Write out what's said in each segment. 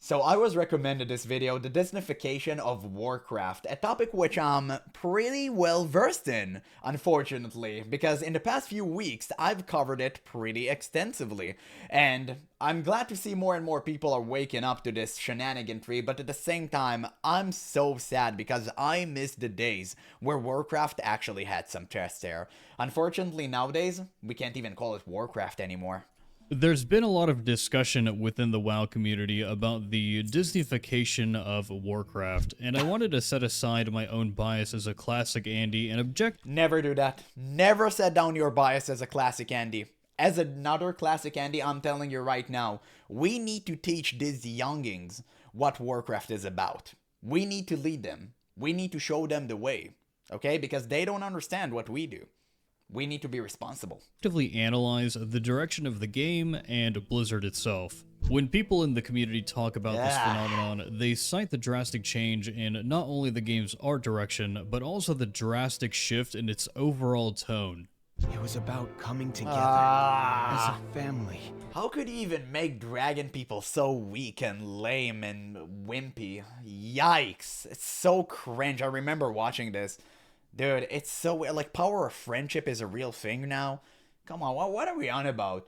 So I was recommended this video, the Disneyification of Warcraft, a topic which I'm pretty well versed in, unfortunately, because in the past few weeks I've covered it pretty extensively, and I'm glad to see more and more people are waking up to this shenaniganry, but at the same time, I'm so sad because I miss the days where Warcraft actually had some chest there. Unfortunately, nowadays, we can't even call it Warcraft anymore. There's been a lot of discussion within the WoW community about the Disneyification of Warcraft, and I wanted to set aside my own bias as a classic Andy and object. Never do that. Never set down your bias as a classic Andy. As another classic Andy, I'm telling you right now, we need to teach these youngings what Warcraft is about. We need to lead them. We need to show them the way, okay? Because they don't understand what we do. We need to be responsible. Actively analyze the direction of the game and Blizzard itself. When people in the community talk about this phenomenon, they cite the drastic change in not only the game's art direction, but also the drastic shift in its overall tone. It was about coming together as a family. How could you even make dragon people so weak and lame and wimpy? Yikes. It's so cringe. I remember watching this. Dude, it's so weird. Like, power of friendship is a real thing now. Come on, what are we on about?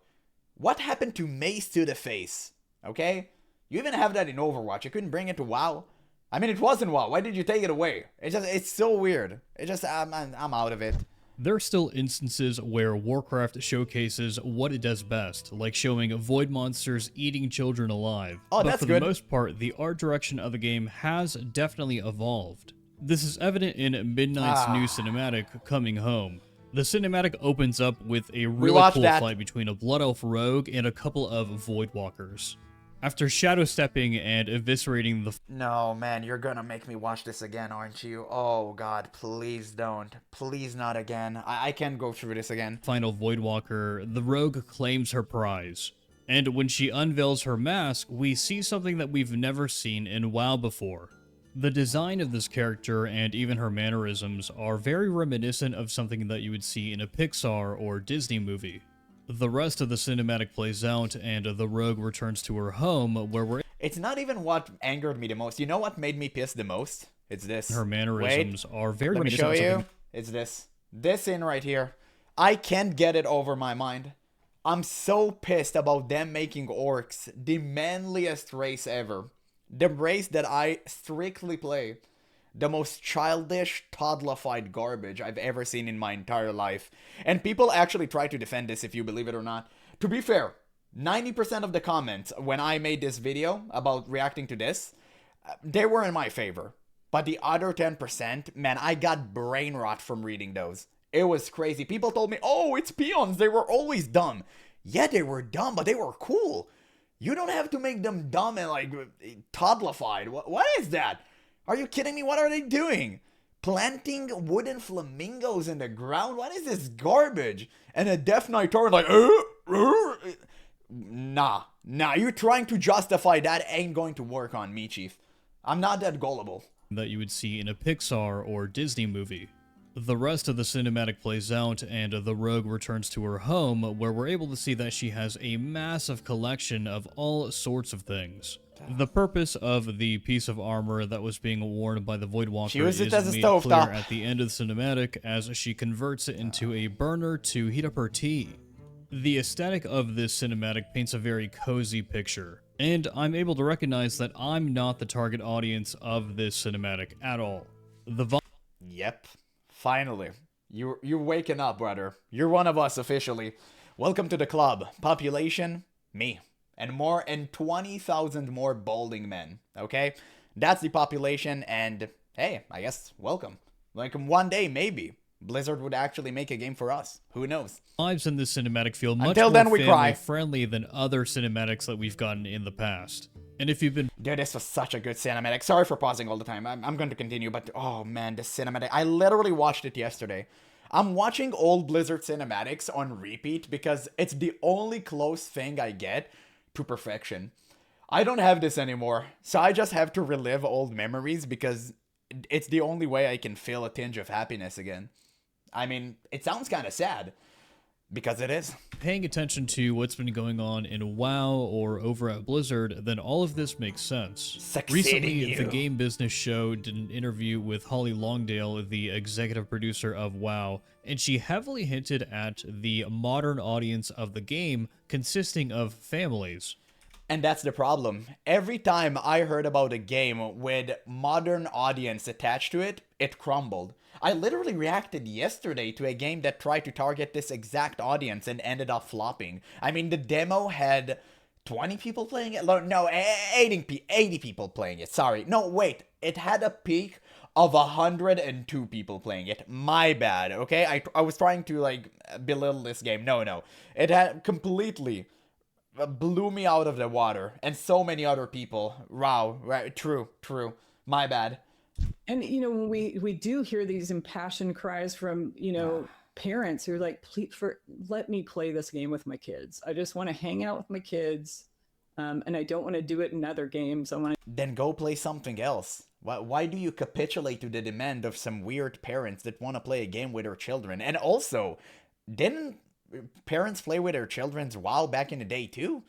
What happened to Mace to the face? Okay? You even have that in Overwatch. You couldn't bring it to WoW. I mean, it wasn't WoW. Why did you take it away? It's so weird. I'm out of it. There are still instances where Warcraft showcases what it does best, like showing void monsters eating children alive. Oh, but that's for good. the most part, the art direction of the game has definitely evolved. This is evident in Midnight's new cinematic, Coming Home. The cinematic opens up with a really cool fight between a Blood Elf rogue and a couple of Void Walkers. After shadow stepping and eviscerating the No, man, you're gonna make me watch this again, aren't you? Oh, God, please don't. Please not again. I can't go through this again. final Void Walker, the rogue claims her prize. And when she unveils her mask, we see something that we've never seen in WoW before. The design of this character and even her mannerisms are very reminiscent of something that you would see in a Pixar or Disney movie. The rest of the cinematic plays out, and the rogue returns to her home, where we're... It's not even what angered me the most. You know what made me pissed the most? It's this. Her mannerisms are very Let me reminiscent show of you. something... It's this. This scene right here. I can't get it over my mind. I'm so pissed about them making orcs the manliest race ever. The race that I strictly play. The most childish, toddlified garbage I've ever seen in my entire life. And people actually try to defend this, if you believe it or not. To be fair, 90% of the comments when I made this video about reacting to this, they were in my favor. But the other 10%, man, I got brain rot from reading those. It was crazy. People told me, oh, it's peons. They were always dumb. Yeah, they were dumb, but they were cool. You don't have to make them dumb and, like, toddlified. What is that? Are you kidding me? What are they doing? Planting wooden flamingos in the ground? What is this garbage? And a Death Knight turn like, Nah. You trying to justify that ain't going to work on me, Chief. I'm not that gullible. that you would see in a Pixar or Disney movie. The rest of the cinematic plays out, and the rogue returns to her home, where we're able to see that she has a massive collection of all sorts of things. The purpose of the piece of armor that was being worn by the Void Walker is made clear at the end of the cinematic as she converts it into a burner to heat up her tea. The aesthetic of this cinematic paints a very cozy picture, and I'm able to recognize that I'm not the target audience of this cinematic at all. Yep. Finally. You're waking up, brother. You're one of us officially. Welcome to the club. Population, me. And 20,000 more balding men, okay? That's the population, and hey, I guess welcome. Like, one day, maybe, Blizzard would actually make a game for us. Who knows? Vibes in this cinematic feel much more family-friendly than other cinematics that we've gotten in the past. And if you've been... Dude, this was such a good cinematic. Sorry for pausing all the time. I'm going to continue, but oh man, the cinematic. I literally watched it yesterday. I'm watching old Blizzard cinematics on repeat because it's the only close thing I get to perfection. I don't have this anymore, so I just have to relive old memories because it's the only way I can feel a tinge of happiness again. I mean, it sounds kind of sad Because it is. Paying attention to what's been going on in WoW or over at Blizzard, then all of this makes sense. Succeeding Recently, you. the Game Business Show did an interview with Holly Longdale, the executive producer of WoW, and she heavily hinted at the modern audience of the game consisting of families. And that's the problem. Every time I heard about a game with modern audience attached to it, it crumbled. I literally reacted yesterday to a game that tried to target this exact audience and ended up flopping. I mean, the demo had 20 people playing it? No, 80 people playing it. Sorry. No, wait. It had a peak of 102 people playing it. My bad, okay? I was trying to, like, belittle this game. No. It had completely blew me out of the water. And so many other people. Wow. Right. True. My bad. And, you know, when we do hear these impassioned cries from, you know, parents who are like, please, let me play this game with my kids. I just want to hang out with my kids. And I don't want to do it in other games. I want to. Then go play something else. Why do you capitulate to the demand of some weird parents that want to play a game with their children? And also, didn't parents play with their children's WoW back in the day too?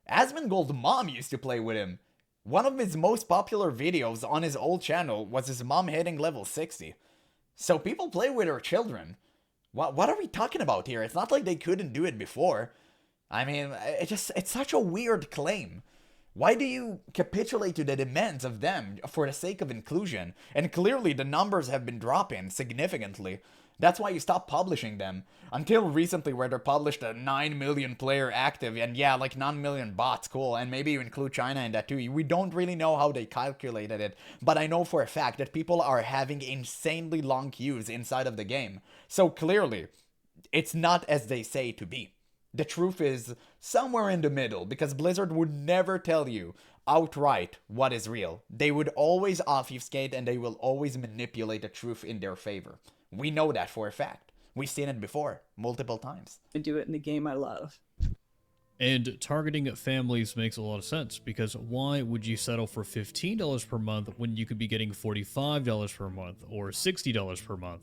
Asmongold's mom used to play with him. One of his most popular videos on his old channel was his mom hitting level 60. So people play with their children. What are we talking about here? It's not like they couldn't do it before. I mean, it's such a weird claim. Why do you capitulate to the demands of them for the sake of inclusion? And clearly the numbers have been dropping significantly. That's why you stopped publishing them. Until recently, where they published a 9 million player active, and yeah, like 9 million bots, cool, and maybe you include China in that too. We don't really know how they calculated it, but I know for a fact that people are having insanely long queues inside of the game. So clearly, it's not as they say to be. The truth is somewhere in the middle, because Blizzard would never tell you outright what is real. They would always obfuscate, and they will always manipulate the truth in their favor. We know that for a fact. We've seen it before, multiple times. I do it in the game I love. And targeting families makes a lot of sense, because why would you settle for $15 per month when you could be getting $45 per month or $60 per month?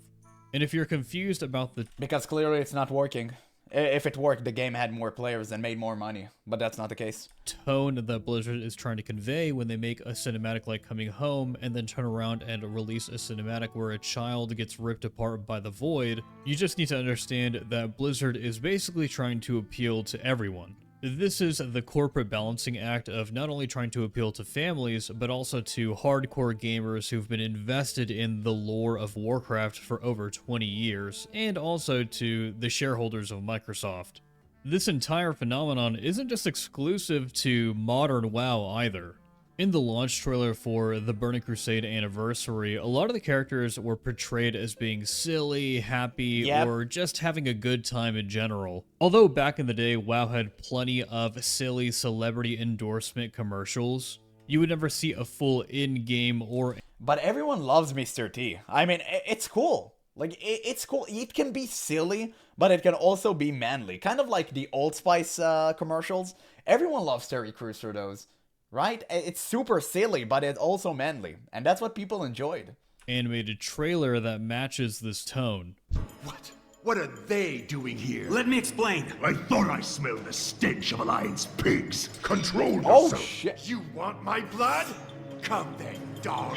And if you're confused about the... Because clearly it's not working. If it worked, the game had more players and made more money, but that's not the case. Tone that Blizzard is trying to convey when they make a cinematic like Coming Home and then turn around and release a cinematic where a child gets ripped apart by the Void, you just need to understand that Blizzard is basically trying to appeal to everyone. This is the corporate balancing act of not only trying to appeal to families, but also to hardcore gamers who've been invested in the lore of Warcraft for over 20 years, and also to the shareholders of Microsoft. This entire phenomenon isn't just exclusive to modern WoW either. In the launch trailer for the Burning Crusade Anniversary, a lot of the characters were portrayed as being silly, happy, or just having a good time in general. Although back in the day, WoW had plenty of silly celebrity endorsement commercials, you would never see a full in-game or... But everyone loves Mr. T. I mean, it's cool. Like, it's cool. It can be silly, but it can also be manly. Kind of like the Old Spice commercials. Everyone loves Terry Crews for those. Right? It's super silly, but it's also manly. And that's what people enjoyed. Animated trailer that matches this tone. What? What are they doing here? Let me explain. I thought I smelled the stench of Alliance pigs. Control yourself. Oh, shit. You want my blood? Come then, dog.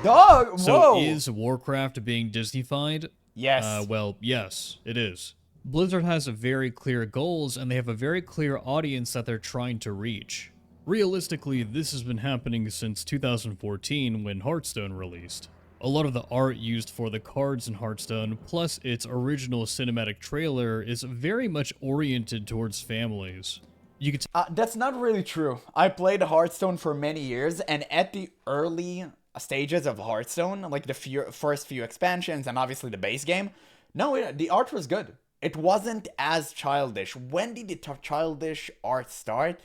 Dog! Whoa! So is Warcraft being Disneyfied? Yes. Well, yes, it is. Blizzard has very clear goals, and they have a very clear audience that they're trying to reach. Realistically, this has been happening since 2014 when Hearthstone released. A lot of the art used for the cards in Hearthstone, plus its original cinematic trailer, is very much oriented towards families. You could that's not really true. I played Hearthstone for many years, and at the early stages of Hearthstone, like the first few expansions and obviously the base game, no, the art was good. It wasn't as childish. When did the childish art start?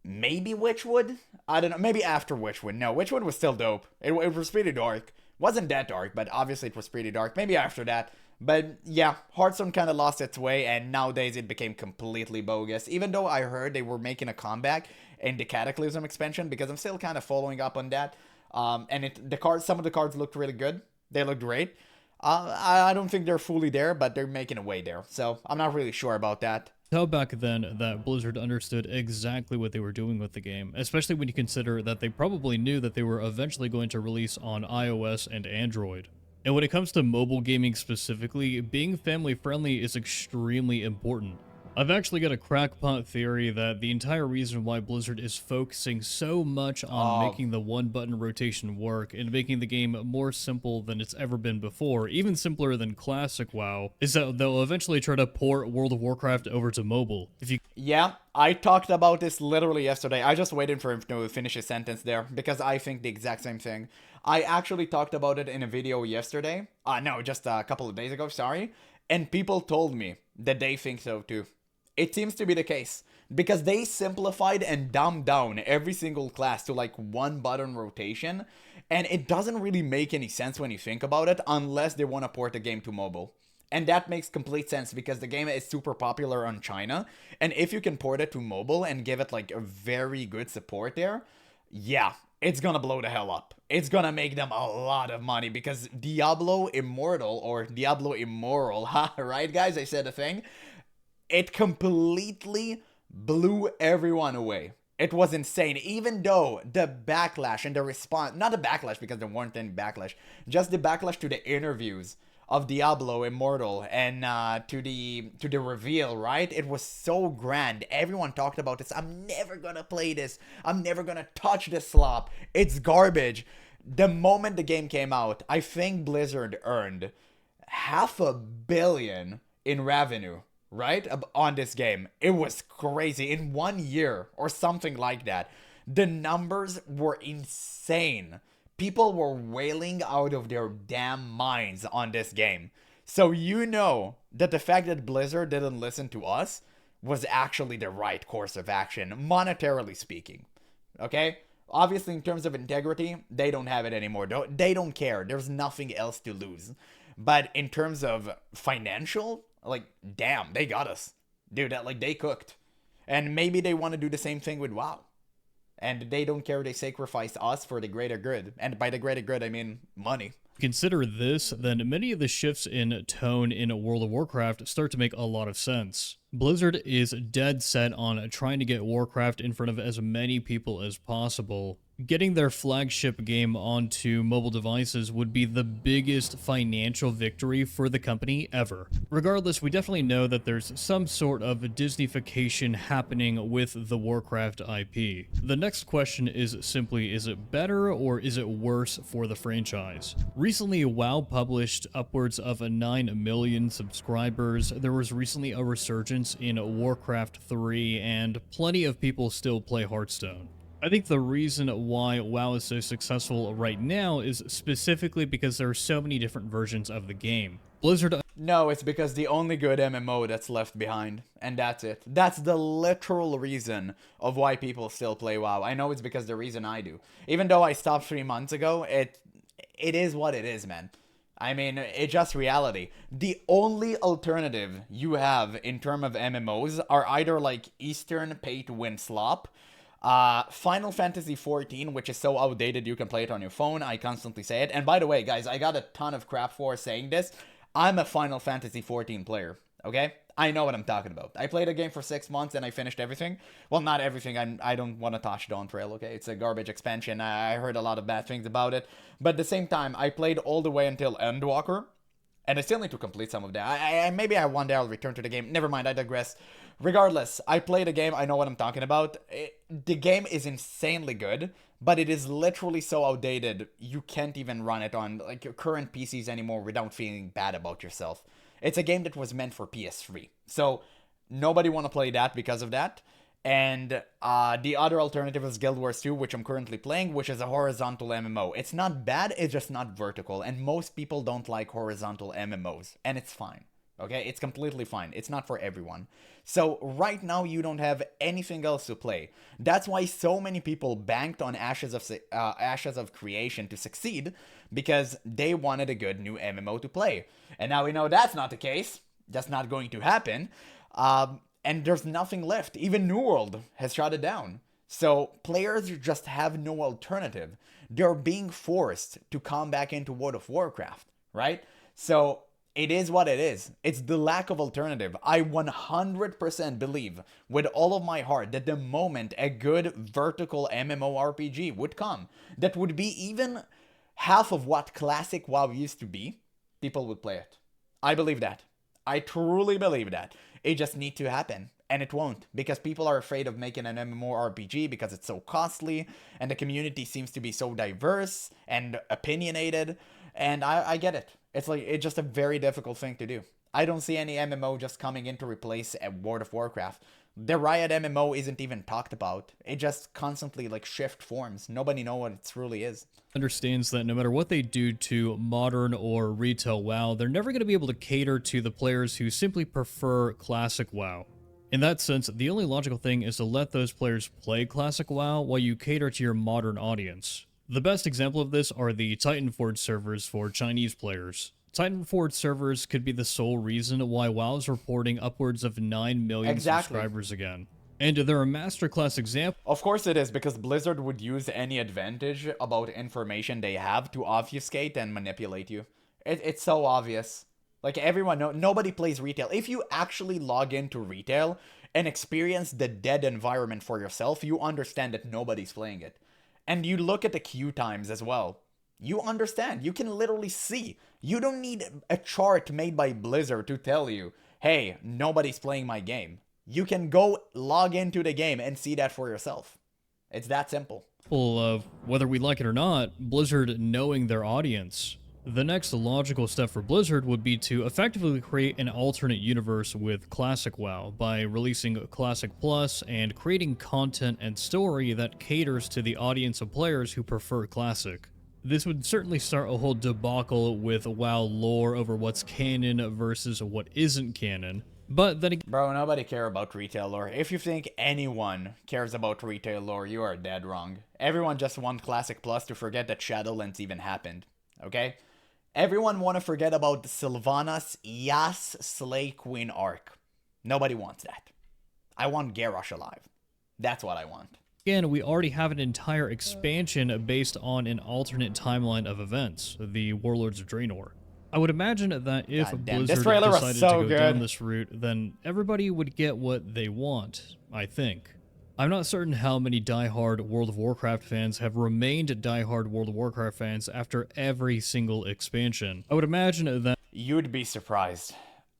Maybe Witchwood? I don't know. Maybe after Witchwood. No, Witchwood was still dope. It was pretty dark. Wasn't that dark, but obviously it was pretty dark. Maybe after that. But yeah, Hearthstone kind of lost its way, and nowadays it became completely bogus. Even though I heard they were making a comeback in the Cataclysm expansion, because I'm still kind of following up on that. And some of the cards looked really good. They looked great. I don't think they're fully there, but they're making a way there. So I'm not really sure about that. How back then that Blizzard understood exactly what they were doing with the game, especially when you consider that they probably knew that they were eventually going to release on iOS and Android. And when it comes to mobile gaming specifically, being family friendly is extremely important. I've actually got a crackpot theory that the entire reason why Blizzard is focusing so much on making the one-button rotation work and making the game more simple than it's ever been before, even simpler than classic WoW, is that they'll eventually try to port World of Warcraft over to mobile. Yeah, I talked about this literally yesterday. I just waited for him to finish his sentence there because I think the exact same thing. I actually talked about it in a video yesterday. No, just a couple of days ago, sorry. And people told me that they think so too. It seems to be the case because they simplified and dumbed down every single class to like one button rotation, and it doesn't really make any sense when you think about it unless they want to port the game to mobile. And that makes complete sense because the game is super popular on China, and if you can port it to mobile and give it like a very good support there, yeah, it's gonna blow the hell up. It's gonna make them a lot of money because Diablo Immortal, or Diablo Immoral, ha, right guys, I said a thing. It completely blew everyone away. It was insane, even though the backlash and the response, not the backlash because there weren't any backlash, just the backlash to the interviews of Diablo Immortal and to the reveal, right? It was so grand. Everyone talked about this. I'm never gonna play this. I'm never gonna touch this slop. It's garbage. The moment the game came out, I think Blizzard earned $500 million in revenue, right, on this game. It was crazy in 1 year or something like that. The numbers were insane. People were wailing out of their damn minds on this game. So you know that the fact that Blizzard didn't listen to us was actually the right course of action, monetarily speaking. Okay? Obviously, in terms of integrity, they don't have it anymore. They don't care. There's nothing else to lose. But in terms of financial, like, damn, they got us. Dude, they cooked. And maybe they want to do the same thing with WoW. And they don't care, they sacrifice us for the greater good. And by the greater good, I mean money. Consider this, then many of the shifts in tone in World of Warcraft start to make a lot of sense. Blizzard is dead set on trying to get Warcraft in front of as many people as possible. Getting their flagship game onto mobile devices would be the biggest financial victory for the company ever. Regardless, we definitely know that there's some sort of Disneyification happening with the Warcraft IP. The next question is simply, is it better or is it worse for the franchise? Recently, WoW published upwards of 9 million subscribers. There was recently a resurgence in Warcraft 3, and plenty of people still play Hearthstone. I think the reason why WoW is so successful right now is specifically because there are so many different versions of the game. Blizzard... No, it's because the only good MMO that's left behind, and that's it. That's the literal reason of why people still play WoW. I know it's because the reason I do. Even though I stopped 3 months ago, it is what it is, man. I mean, it's just reality. The only alternative you have in terms of MMOs are either like Eastern pay-to-win slop, Final Fantasy XIV, which is so outdated you can play it on your phone. I constantly say it. And by the way, guys, I got a ton of crap for saying this. I'm a Final Fantasy XIV player, okay? I know what I'm talking about. I played a game for 6 months and I finished everything. Well, not everything. I don't want to touch Dawn Trail, okay? It's a garbage expansion. I heard a lot of bad things about it. But at the same time, I played all the way until Endwalker. And I still need to complete some of that. Maybe one day I'll return to the game. Never mind, I digress. Regardless, I played a game. I know what I'm talking about. The game is insanely good, but it is literally so outdated, you can't even run it on like your current PCs anymore without feeling bad about yourself. It's a game that was meant for PS3. So nobody want to play that because of that. And the other alternative is Guild Wars 2, which I'm currently playing, which is a horizontal MMO. It's not bad, it's just not vertical. And most people don't like horizontal MMOs. And it's fine. Okay? It's completely fine. It's not for everyone. So right now, you don't have anything else to play. That's why so many people banked on Ashes of Creation to succeed, because they wanted a good new MMO to play. And now we know that's not the case. That's not going to happen. And there's nothing left. Even New World has shut it down. So players just have no alternative. They're being forced to come back into World of Warcraft, right? So it is what it is. It's the lack of alternative. I 100% believe with all of my heart that the moment a good vertical MMORPG would come, that would be even half of what classic WoW used to be, people would play it. I believe that. I truly believe that. It just needs to happen. And it won't, because people are afraid of making an MMORPG because it's so costly, and the community seems to be so diverse and opinionated, and I get it. It's like, it's just a very difficult thing to do. I don't see any MMO just coming in to replace a World of Warcraft. The Riot MMO isn't even talked about. It just constantly like shift forms. Nobody knows what it truly is. Understands that no matter what they do to modern or retail WoW, they're never going to be able to cater to the players who simply prefer classic WoW. In that sense, the only logical thing is to let those players play classic WoW while you cater to your modern audience. The best example of this are the Titanforge servers for Chinese players. Titanforge servers could be the sole reason why WoW is reporting upwards of 9 million subscribers again. And they're a masterclass example. Of course it is, because Blizzard would use any advantage about information they have to obfuscate and manipulate you. It's so obvious. Like, everyone nobody plays retail. If you actually log into retail and experience the dead environment for yourself, you understand that nobody's playing it. And you look at the queue times as well. You understand. You can literally see. You don't need a chart made by Blizzard to tell you, hey, nobody's playing my game. You can go log into the game and see that for yourself. It's that simple. Of whether we like it or not, Blizzard knowing their audience. The next logical step for Blizzard would be to effectively create an alternate universe with Classic WoW by releasing Classic Plus and creating content and story that caters to the audience of players who prefer Classic. This would certainly start a whole debacle with WoW lore over what's canon versus what isn't canon. But then again, bro, nobody cares about retail lore. If you think anyone cares about retail lore, you are dead wrong. Everyone just wants Classic Plus to forget that Shadowlands even happened. Okay? Everyone want to forget about Sylvanas Yas Slay Queen arc. Nobody wants that. I want Garrosh alive. That's what I want. Again, we already have an entire expansion based on an alternate timeline of events, the Warlords of Draenor. I would imagine that if Blizzard decided to go down this route, then everybody would get what they want, I think. I'm not certain how many diehard World of Warcraft fans have remained diehard World of Warcraft fans after every single expansion. I would imagine that you'd be surprised.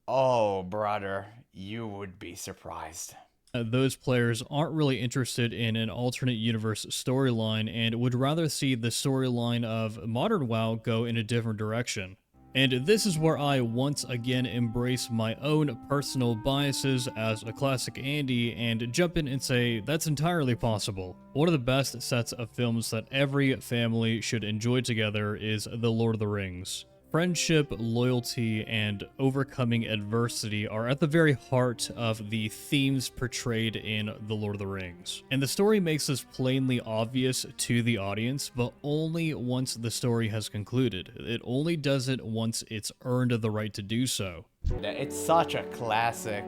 Oh, brother, you would be surprised. Those players aren't really interested in an alternate universe storyline and would rather see the storyline of modern WoW go in a different direction. And this is where I once again embrace my own personal biases as a classic Andy and jump in and say that's entirely possible. One of the best sets of films that every family should enjoy together is The Lord of the Rings. Friendship, loyalty, and overcoming adversity are at the very heart of the themes portrayed in The Lord of the Rings. And the story makes this plainly obvious to the audience, but only once the story has concluded. It only does it once it's earned the right to do so. It's such a classic.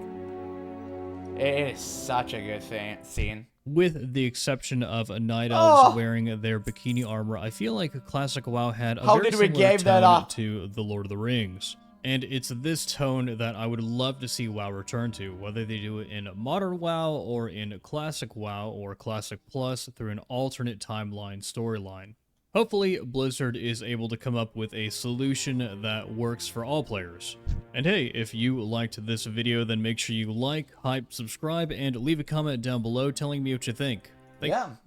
It is such a good scene. With the exception of Night Elves wearing their bikini armor, I feel like Classic WoW had a very similar tone to The Lord of the Rings. And it's this tone that I would love to see WoW return to, whether they do it in Modern WoW or in Classic WoW or Classic Plus through an alternate timeline storyline. Hopefully, Blizzard is able to come up with a solution that works for all players. And hey, if you liked this video, then make sure you like, hype, subscribe, and leave a comment down below telling me what you think.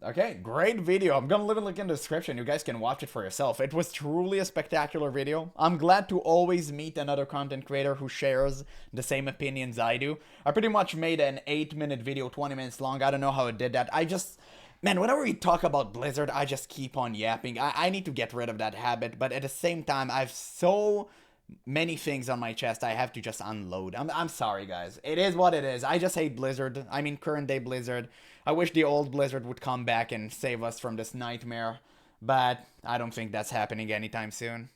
Okay, great video. I'm gonna leave a link in the description. You guys can watch it for yourself. It was truly a spectacular video. I'm glad to always meet another content creator who shares the same opinions I do. I pretty much made an 8-minute video, 20 minutes long. I don't know how I did that. Man, whenever we talk about Blizzard, I just keep on yapping. I need to get rid of that habit, but at the same time, I have so many things on my chest I have to just unload. I'm sorry, guys. It is what it is. I just hate Blizzard. I mean, current day Blizzard. I wish the old Blizzard would come back and save us from this nightmare, but I don't think that's happening anytime soon.